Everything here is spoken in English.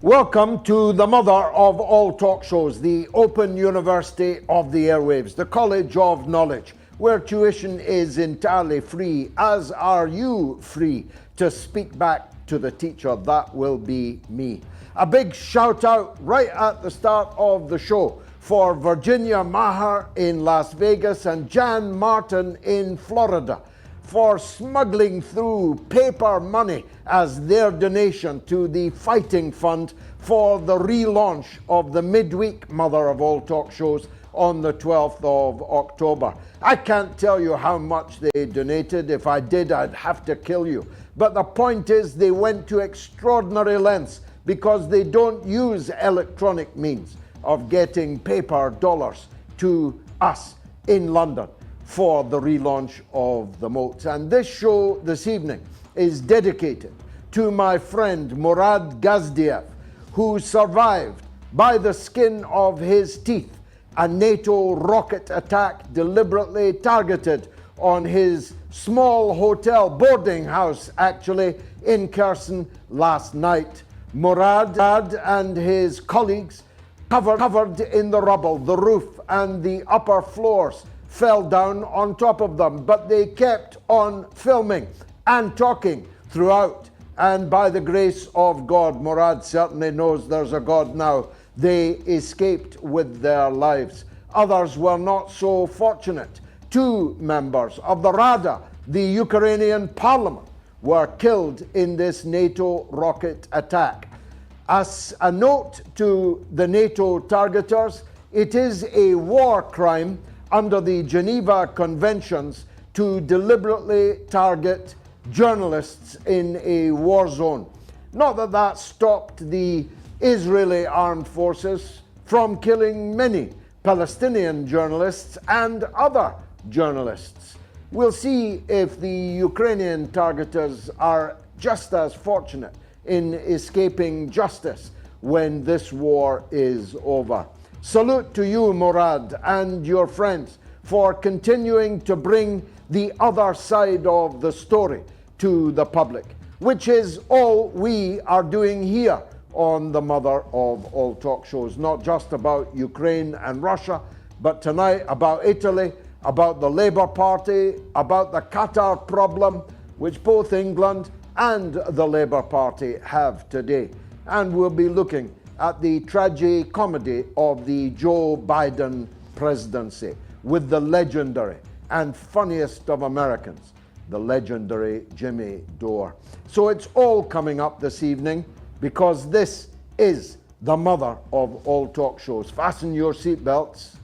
Welcome to the mother of all talk shows, the Open University of the Airwaves, the College of Knowledge, where tuition is entirely free, as are you free to speak back to the teacher. That will be me. A big shout out right at the start of the show for Virginia Maher in Las Vegas and Jan Martin in Florida for smuggling through paper money as their donation to the Fighting Fund for the relaunch of the midweek mother of all talk shows on the 12th of October. I can't tell you how much they donated. If I did, I'd have to kill you. But the point is, they went to extraordinary lengths because they don't use electronic means of getting paper dollars to us in London for the relaunch of the moats. And this show this evening is dedicated to my friend Murad Gazdiev, who survived by the skin of his teeth a NATO rocket attack deliberately targeted on his small hotel, boarding house actually, in Kherson last night. Murad and his colleagues, covered in the rubble, the roof and the upper floors fell down on top of them, but they kept on filming and talking throughout. And by the grace of God, Murad certainly knows there's a God now, they escaped with their lives. Others were not so fortunate. 2 members of the Rada, the Ukrainian parliament, were killed in this NATO rocket attack. As a note to the NATO targeters, it is a war crime under the Geneva Conventions to deliberately target journalists in a war zone. Not that that stopped the Israeli armed forces from killing many Palestinian journalists and other journalists. We'll see if the Ukrainian targeters are just as fortunate in escaping justice when this war is over. Salute to you, Murad, and your friends for continuing to bring the other side of the story to the public, which is all we are doing here on the mother of all talk shows. Not just about Ukraine and Russia, but tonight about Italy, about the Labour Party, about the Qatar problem, which both England and the Labour Party have today. And we'll be looking at the tragi-comedy of the Joe Biden presidency with the legendary and funniest of Americans, the legendary Jimmy Dore. So it's all coming up this evening because this is the mother of all talk shows. Fasten your seatbelts.